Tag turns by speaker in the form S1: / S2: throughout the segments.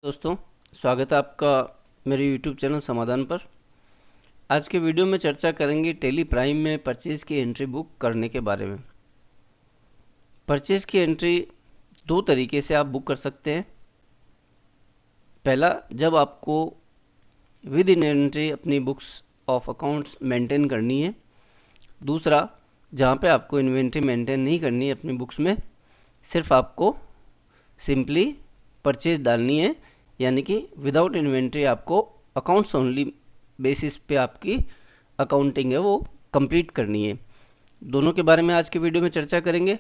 S1: दोस्तों, स्वागत है आपका मेरे YouTube चैनल समाधान पर। आज के वीडियो में चर्चा करेंगे टेली प्राइम में परचेज़ की एंट्री बुक करने के बारे में। परचेज़ की एंट्री दो तरीके से आप बुक कर सकते हैं। पहला, जब आपको विद इन एंट्री अपनी बुक्स ऑफ अकाउंट्स मेंटेन करनी है। दूसरा, जहाँ पे आपको इन्वेंट्री मेंटेन नहीं करनी है अपनी बुक्स में, सिर्फ आपको सिंपली परचेज डालनी है, यानी कि विदाउट इन्वेंट्री आपको अकाउंट्स ओनली बेसिस पे आपकी अकाउंटिंग है वो कंप्लीट करनी है। दोनों के बारे में आज के वीडियो में चर्चा करेंगे।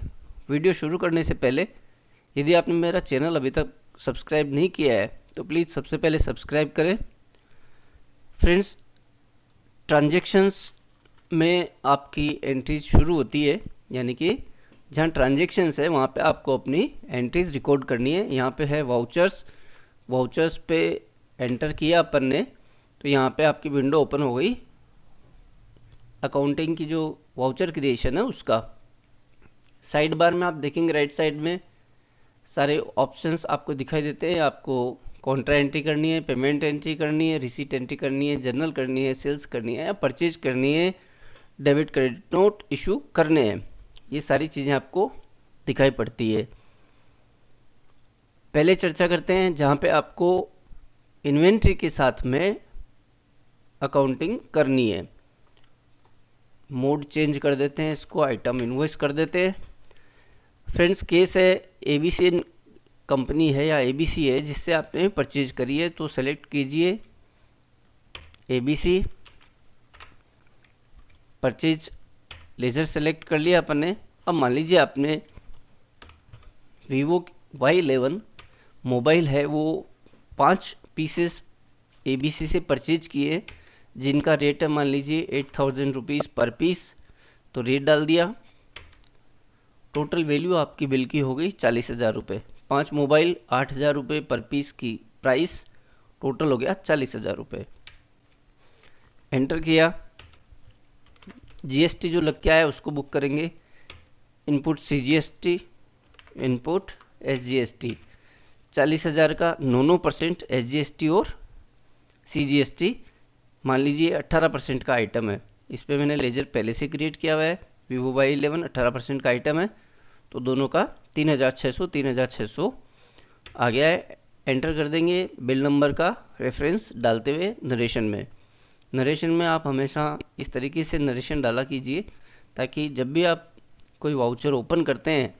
S1: वीडियो शुरू करने से पहले यदि आपने मेरा चैनल अभी तक सब्सक्राइब नहीं किया है तो प्लीज़ सबसे पहले सब्सक्राइब करें। फ्रेंड्स, ट्रांजैक्शंस में आपकी एंट्रीज शुरू होती है, यानी कि जहाँ ट्रांजैक्शंस है वहाँ पे आपको अपनी एंट्रीज रिकॉर्ड करनी है। यहाँ पे है वाउचर्स पे एंटर किया अपन ने तो यहाँ पे आपकी विंडो ओपन हो गई अकाउंटिंग की जो वाउचर क्रिएशन है उसका। साइड बार में आप देखेंगे राइट साइड में सारे ऑप्शंस आपको दिखाई देते हैं। आपको कॉन्ट्रा एंट्री करनी है, पेमेंट एंट्री करनी है, रिसीट एंट्री करनी है, जर्नल करनी है, सेल्स करनी है या परचेज करनी है, डेबिट क्रेडिट नोट इशू करने हैं। ये सारी चीज़ें आपको दिखाई पड़ती है। पहले चर्चा करते हैं जहाँ पे आपको इन्वेंट्री के साथ में अकाउंटिंग करनी है। मोड चेंज कर देते हैं, इसको आइटम इनवॉइस कर देते हैं। फ्रेंड्स, केस है एबीसी कंपनी है या एबीसी है जिससे आपने परचेज करी है, तो सेलेक्ट कीजिए एबीसी। परचेज लेजर सेलेक्ट कर लिया अपन ने। अब मान लीजिए आपने वीवो Y11 मोबाइल है वो 5 पीसेस एबीसी से परचेज किए जिनका रेट है मान लीजिए 8000 रुपीज़ पर पीस। तो रेट डाल दिया, टोटल वैल्यू आपकी बिल की हो गई 40,000 रुपये। 5 मोबाइल 8,000 रुपये पर पीस की प्राइस, टोटल हो गया 40,000 रुपये। एंटर किया, जीएसटी जो लग के आया उसको बुक करेंगे। Input CGST, input SGST। 40,000 का 9% SGST और CGST। मान लीजिए 18% का आइटम है, इस पर मैंने लेजर पहले से क्रिएट किया हुआ है। वीवो Y11 18% का आइटम है, तो दोनों का 3,600 आ गया है। एंटर कर देंगे बिल नंबर का रेफरेंस डालते हुए नरेशन में आप हमेशा इस तरीके से नरेशन डाला कीजिए ताकि जब भी आप कोई वाउचर ओपन करते हैं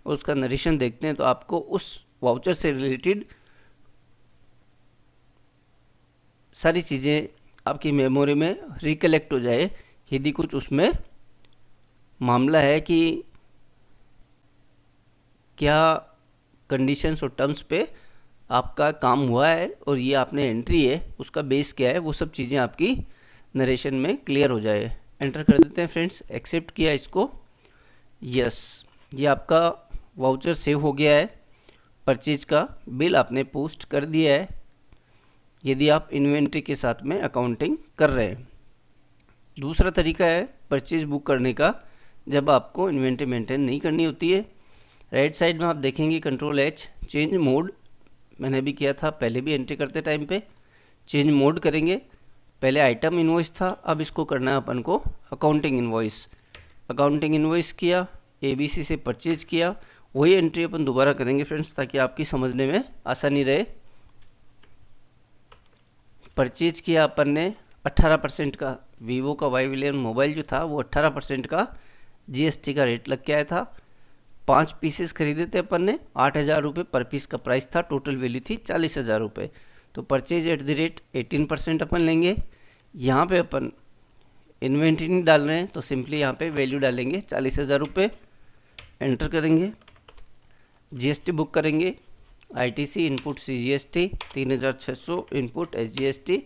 S1: और उसका नरेशन देखते हैं तो आपको उस वाउचर से रिलेटेड सारी चीज़ें आपकी मेमोरी में रिकलेक्ट हो जाए। यदि कुछ उसमें मामला है कि क्या कंडीशंस और टर्म्स पे आपका काम हुआ है और ये आपने एंट्री है उसका बेस क्या है, वो सब चीज़ें आपकी नरेशन में क्लियर हो जाए। एंटर कर देते हैं फ्रेंड्स। एक्सेप्ट किया इसको, यस। ये आपका वाउचर सेव हो गया है, परचेज का बिल आपने पोस्ट कर दिया है यदि आप इन्वेंट्री के साथ में अकाउंटिंग कर रहे हैं। दूसरा तरीका है परचेज बुक करने का जब आपको इन्वेंट्री मेंटेन नहीं करनी होती है। राइट साइड में आप देखेंगे Ctrl+H, चेंज मोड। मैंने भी किया था पहले भी एंट्री करते टाइम पे। चेंज मोड करेंगे, पहले आइटम इनवॉइस था, अब इसको करना है अपन को अकाउंटिंग इनवॉइस किया, एबीसी से परचेज किया। वही एंट्री अपन दोबारा करेंगे फ्रेंड्स ताकि आपकी समझने में आसानी रहे। परचेज किया अपन ने 18% का, वीवो का Y11 मोबाइल जो था वो 18% का GST का रेट लग के आया था। 5 पीसेस खरीदे थे अपन ने, 8,000 रुपये पर पीस का प्राइस था, टोटल वैल्यू थी 40,000 रुपये। तो परचेज एट द रेट 18% अपन लेंगे। यहाँ पे अपन इन्वेंट्री नहीं डाल रहे हैं तो सिंपली यहाँ पे वैल्यू डालेंगे 40,000 रुपये। एंटर करेंगे, GST बुक करेंगे, ITC input CGST 3,600, input SGST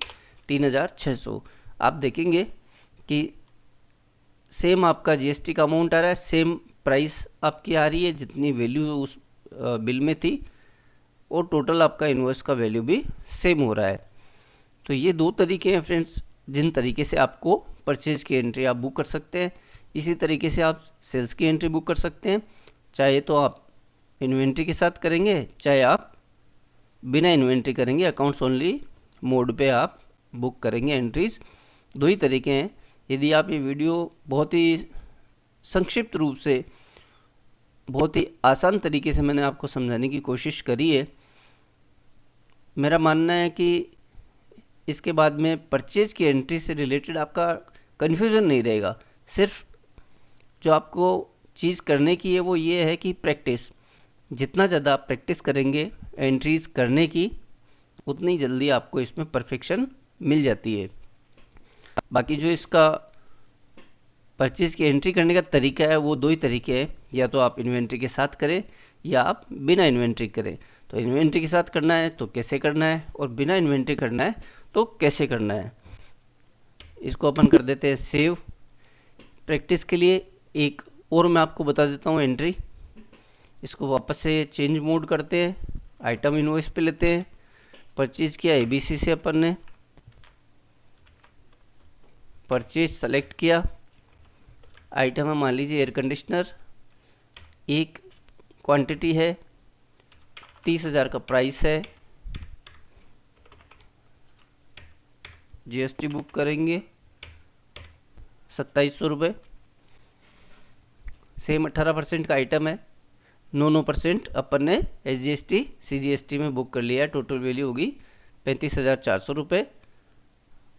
S1: 3,600। आप देखेंगे कि सेम आपका GST का अमाउंट आ रहा है, सेम प्राइस आपकी आ रही है जितनी वैल्यू उस बिल में थी, और टोटल आपका इनवॉइस का वैल्यू भी सेम हो रहा है। तो ये दो तरीके हैं फ्रेंड्स जिन तरीके से आपको परचेज की एंट्री आप बुक कर सकते हैं। इसी तरीके से आप सेल्स की एंट्री बुक कर सकते हैं, चाहे तो आप इन्वेंट्री के साथ करेंगे, चाहे आप बिना इन्वेंट्री करेंगे, अकाउंट्स ओनली मोड पे आप बुक करेंगे एंट्रीज। दो ही तरीके हैं। यदि आप ये वीडियो बहुत ही संक्षिप्त रूप से, बहुत ही आसान तरीके से मैंने आपको समझाने की कोशिश करी है, मेरा मानना है कि इसके बाद में परचेज की एंट्री से रिलेटेड आपका कन्फ्यूज़न नहीं रहेगा। सिर्फ जो आपको चीज़ करने की है वो ये है कि प्रैक्टिस, जितना ज़्यादा आप प्रैक्टिस करेंगे एंट्रीज़ करने की, उतनी जल्दी आपको इसमें परफेक्शन मिल जाती है। बाकी जो इसका परचेज़ की एंट्री करने का तरीका है वो दो ही तरीके हैं, या तो आप इन्वेंट्री के साथ करें या आप बिना इन्वेंट्री करें। तो इन्वेंट्री के साथ करना है तो कैसे करना है, और बिना इन्वेंट्री करना है तो कैसे करना है, इसको अपन कर देते हैं सेव। प्रैक्टिस के लिए एक और मैं आपको बता देता हूँ एंट्री। इसको वापस से चेंज मोड करते हैं, आइटम इनवॉइस पे लेते हैं। परचेज किया ABC से, अपन ने परचेज सेलेक्ट किया, आइटम है मान लीजिए एयर कंडीशनर, एक क्वांटिटी है, 30,000 का प्राइस है, GST बुक करेंगे 2700 रुपये। सेम 18% का आइटम है, 9% अपन ने SGST CGST में बुक कर लिया है। टोटल वैल्यू होगी 35,400 रुपये।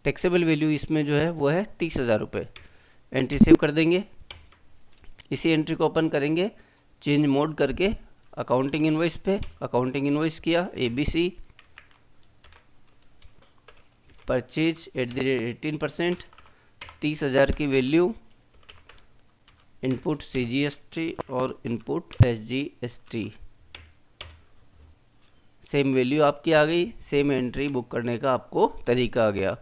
S1: टैक्सेबल वैल्यू इसमें जो है वो है 30,000 रुपये। एंट्री सेव कर देंगे। इसी एंट्री को अपन करेंगे चेंज मोड करके अकाउंटिंग इनवॉइस पे। अकाउंटिंग इनवॉइस किया ABC, परचेज @18%, 30,000 की वैल्यू, इनपुट CGST और इनपुट SGST। सेम वैल्यू आपकी आ गई, सेम एंट्री बुक करने का आपको तरीका आ गया।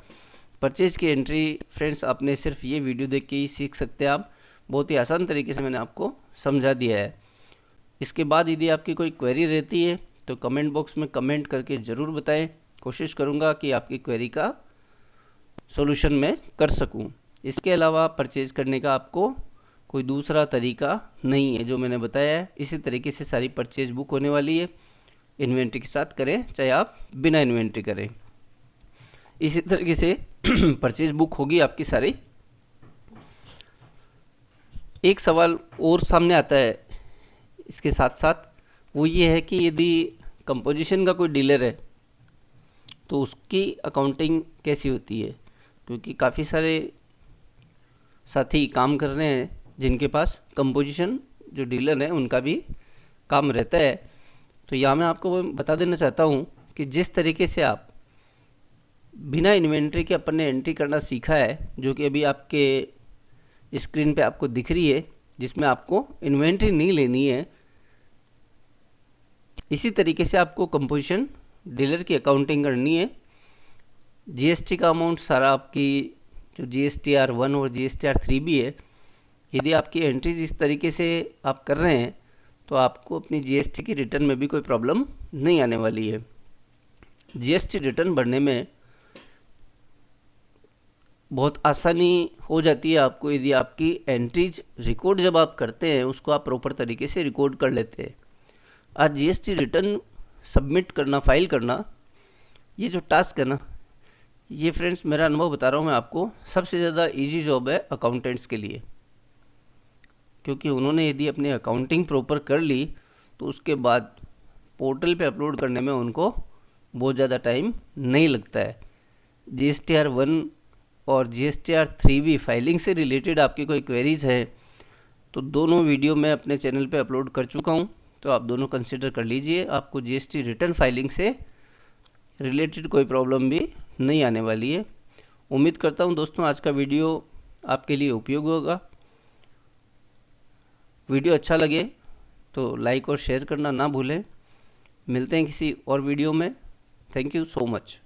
S1: परचेज की एंट्री फ्रेंड्स आपने सिर्फ ये वीडियो देख के ही सीख सकते हैं आप। बहुत ही आसान तरीके से मैंने आपको समझा दिया है। इसके बाद यदि आपकी कोई क्वेरी रहती है तो कमेंट बॉक्स में कमेंट करके ज़रूर बताएं। कोशिश करूँगा कि आपकी क्वेरी का सॉल्यूशन मैं कर सकूँ। इसके अलावा परचेज करने का आपको कोई दूसरा तरीका नहीं है जो मैंने बताया है। इसी तरीके से सारी परचेज बुक होने वाली है। इन्वेंट्री के साथ करें चाहे आप बिना इन्वेंट्री करें, इसी तरीके से परचेज बुक होगी आपकी सारी। एक सवाल और सामने आता है इसके साथ साथ, वो ये है कि यदि कंपोजिशन का कोई डीलर है तो उसकी अकाउंटिंग कैसी होती है, क्योंकि काफ़ी सारे साथी काम कर रहे हैं जिनके पास कंपोजिशन जो डीलर है उनका भी काम रहता है। तो यहाँ मैं आपको बता देना चाहता हूँ कि जिस तरीके से आप बिना इन्वेंट्री के अपन ने एंट्री करना सीखा है, जो कि अभी आपके स्क्रीन पे आपको दिख रही है, जिसमें आपको इन्वेंट्री नहीं लेनी है, इसी तरीके से आपको कंपोजिशन डीलर की अकाउंटिंग करनी है। GST का अमाउंट सारा आपकी जो GSTR 1 और GSTR 3 भी है, यदि आपकी एंट्रीज इस तरीके से आप कर रहे हैं तो आपको अपनी GST की रिटर्न में भी कोई प्रॉब्लम नहीं आने वाली है। GST रिटर्न भरने में बहुत आसानी हो जाती है आपको, यदि आपकी एंट्रीज रिकॉर्ड जब आप करते हैं उसको आप प्रॉपर तरीके से रिकॉर्ड कर लेते हैं। आज GST रिटर्न सबमिट करना, फाइल करना, ये जो टास्क है ना, ये फ्रेंड्स मेरा अनुभव बता रहा हूँ मैं आपको, सबसे ज़्यादा इजी जॉब है अकाउंटेंट्स के लिए। क्योंकि उन्होंने यदि अपनी अकाउंटिंग प्रॉपर कर ली तो उसके बाद पोर्टल पे अपलोड करने में उनको बहुत ज़्यादा टाइम नहीं लगता है। GSTR 1 और GSTR 3 भी फाइलिंग से रिलेटेड आपकी कोई क्वेरीज है तो दोनों वीडियो मैं अपने चैनल पे अपलोड कर चुका हूँ, तो आप दोनों कंसिडर कर लीजिए। आपको GST रिटर्न फाइलिंग से रिलेटेड कोई प्रॉब्लम भी नहीं आने वाली है। उम्मीद करता हूँ दोस्तों आज का वीडियो आपके लिए उपयोगी होगा। वीडियो अच्छा लगे तो लाइक और शेयर करना ना भूलें। मिलते हैं किसी और वीडियो में। Thank you so much.